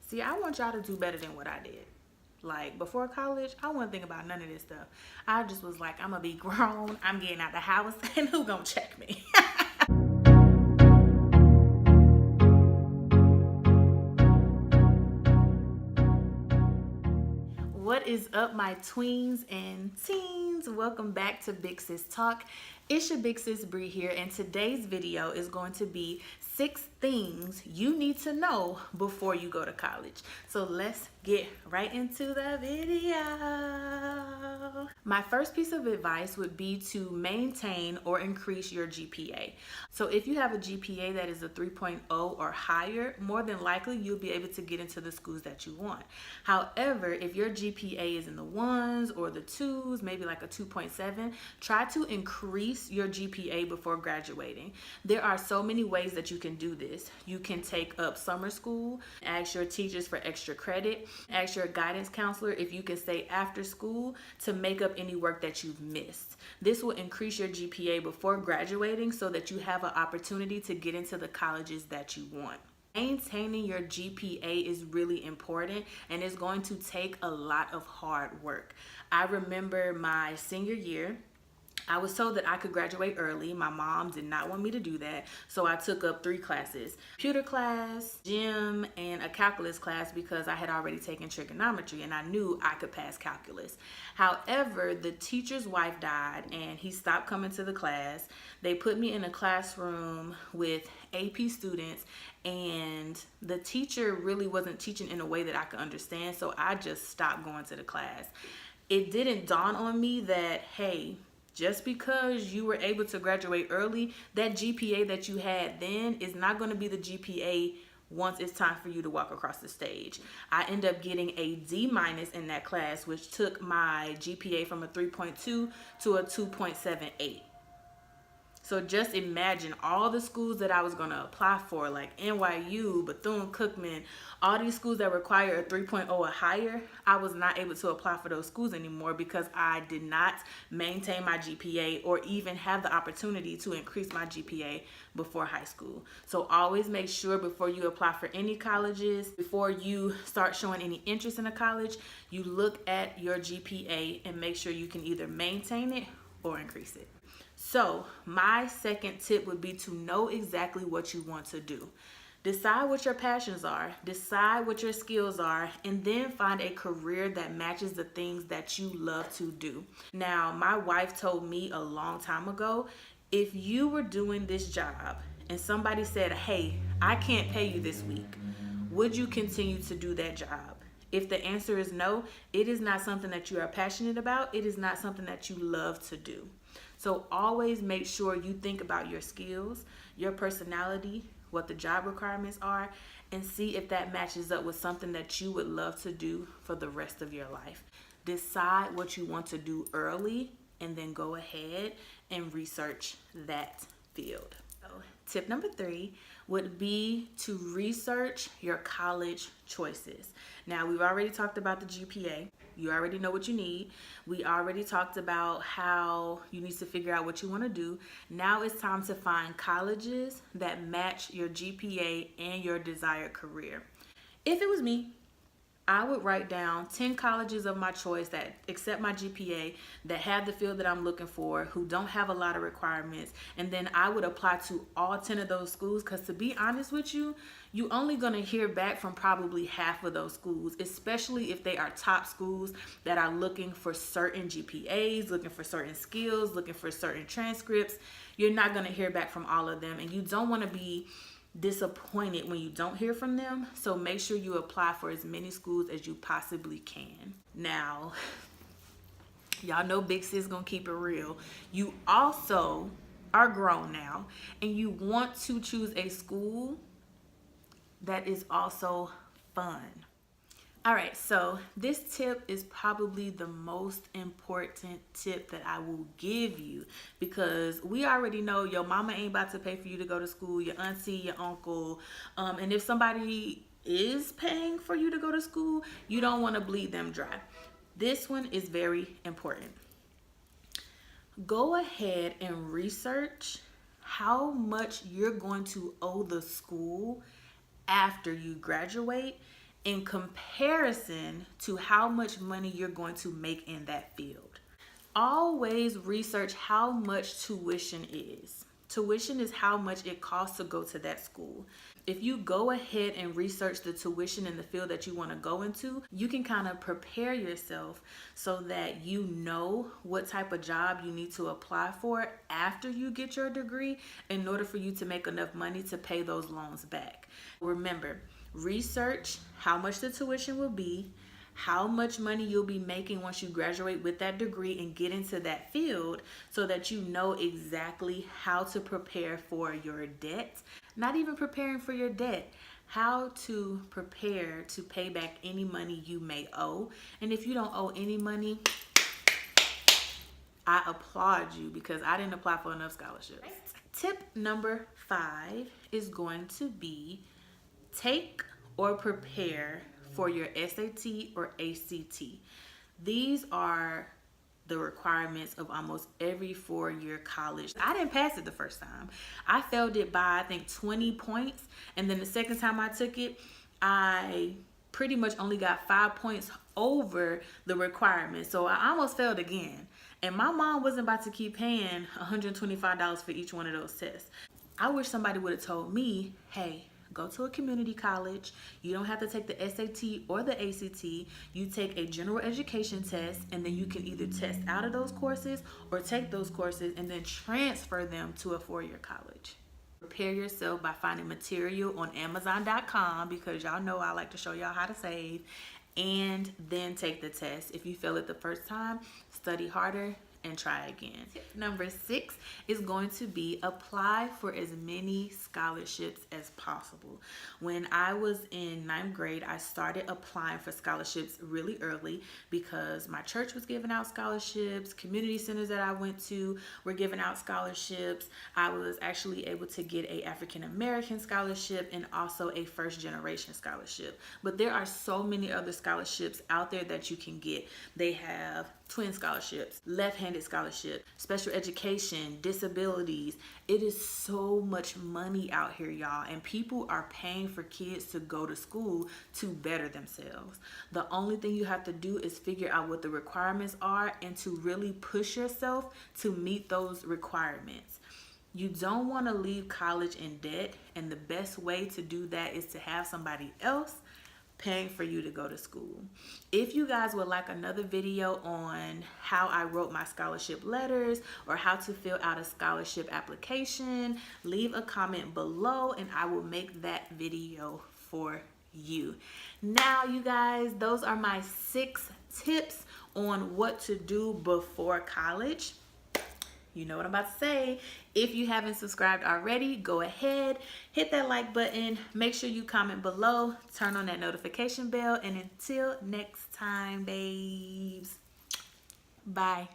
See, I want y'all to do better than what I did. Like before college, I wasn't thinking about none of this stuff. I just was like, I'm gonna be grown, I'm getting out the house, and who gonna check me? What is up, my tweens and teens? Welcome back to Big Sis Talk. It's your Big Sis Bree here, and today's video is going to be 6 things you need to know before you go to college. So let's get right into the video. My first piece of advice would be to maintain or increase your GPA. So if you have a GPA that is a 3.0 or higher, more than likely you'll be able to get into the schools that you want. However, if your GPA is in the 1s or the 2s, maybe like a 2.7, try to increase your GPA before graduating. There are so many ways that you can do this. You can take up summer school, ask your teachers for extra credit, ask your guidance counselor if you can stay after school to make up any work that you've missed. This will increase your GPA before graduating so that you have an opportunity to get into the colleges that you want. Maintaining your GPA is really important, and it's going to take a lot of hard work. I remember my senior year, I was told that I could graduate early. My mom did not want me to do that, so I took up 3 classes: computer class, gym, and a calculus class, because I had already taken trigonometry and I knew I could pass calculus. However, the teacher's wife died and he stopped coming to the class. They put me in a classroom with AP students, and the teacher really wasn't teaching in a way that I could understand, so I just stopped going to the class. It didn't dawn on me that, hey, just because you were able to graduate early, that GPA that you had then is not going to be the GPA once it's time for you to walk across the stage. I ended up getting a D- in that class, which took my GPA from a 3.2 to a 2.78. So just imagine all the schools that I was going to apply for, like NYU, Bethune-Cookman, all these schools that require a 3.0 or higher. I was not able to apply for those schools anymore because I did not maintain my GPA or even have the opportunity to increase my GPA before high school. So always make sure before you apply for any colleges, before you start showing any interest in a college, you look at your GPA and make sure you can either maintain it or increase it. So my second tip would be to know exactly what you want to do. Decide what your passions are, decide what your skills are, and then find a career that matches the things that you love to do. Now, my wife told me a long time ago, if you were doing this job and somebody said, hey, I can't pay you this week, would you continue to do that job? If the answer is no, it is not something that you are passionate about. It is not something that you love to do. So always make sure you think about your skills, your personality, what the job requirements are, and see if that matches up with something that you would love to do for the rest of your life. Decide what you want to do early, and then go ahead and research that field. So, tip number 3 would be to research your college choices. Now, we've already talked about the GPA. You already know what you need. We already talked about how you need to figure out what you want to do. Now it's time to find colleges that match your GPA and your desired career. If it was me, I would write down 10 colleges of my choice that accept my GPA, that have the field that I'm looking for, who don't have a lot of requirements, and then I would apply to all 10 of those schools, because to be honest with you, you're only going to hear back from probably half of those schools, especially if they are top schools that are looking for certain GPAs, looking for certain skills, looking for certain transcripts. You're not going to hear back from all of them, and you don't want to be disappointed when you don't hear from them. So make sure you apply for as many schools as you possibly can. Now, y'all know Big Sis gonna keep it real. You also are grown now, and you want to choose a school that is also fun. All right, so this tip is probably the most important tip that I will give you, because we already know your mama ain't about to pay for you to go to school, your auntie, your uncle, and if somebody is paying for you to go to school, you don't want to bleed them dry. This one is very important. Go ahead and research how much you're going to owe the school after you graduate, in comparison to how much money you're going to make in that field. Always research how much tuition is. Tuition is how much it costs to go to that school. If you go ahead and research the tuition in the field that you want to go into, you can kind of prepare yourself so that you know what type of job you need to apply for after you get your degree in order for you to make enough money to pay those loans back. Remember, research how much the tuition will be, how much money you'll be making once you graduate with that degree and get into that field, so that you know exactly how to prepare for your debt. Not even preparing for your debt, how to prepare to pay back any money you may owe. And if you don't owe any money, I applaud you, because I didn't apply for enough scholarships. Tip number 5 is going to be take or prepare for your SAT or ACT. These are the requirements of almost every 4-year college. I didn't pass it the first time. I failed it by, I think, 20 points. And then the second time I took it, I pretty much only got 5 points over the requirement. So I almost failed again. And my mom wasn't about to keep paying $125 for each one of those tests. I wish somebody would have told me, hey, go to a community college. You don't have to take the SAT or the ACT. You take a general education test, and then you can either test out of those courses or take those courses and then transfer them to a 4-year college. Prepare yourself by finding material on Amazon.com, because y'all know I like to show y'all how to save, and then take the test. If you fail it the first time, study harder and try again. Tip number 6 is going to be apply for as many scholarships as possible. When I was in 9th grade, I started applying for scholarships really early because my church was giving out scholarships, community centers that I went to were giving out scholarships. I was actually able to get a African American scholarship and also a first generation scholarship. But there are so many other scholarships out there that you can get. They have twin scholarships, left-handed scholarship, special education, disabilities. It is so much money out here, y'all, and people are paying for kids to go to school to better themselves. The only thing you have to do is figure out what the requirements are and to really push yourself to meet those requirements. You don't want to leave college in debt, and the best way to do that is to have somebody else paying for you to go to school. If you guys would like another video on how I wrote my scholarship letters or how to fill out a scholarship application, leave a comment below and I will make that video for you. Now, you guys, those are my 6 tips on what to do before college. You know what I'm about to say. If you haven't subscribed already, go ahead, hit that like button, make sure you comment below, turn on that notification bell, and until next time, babes, bye.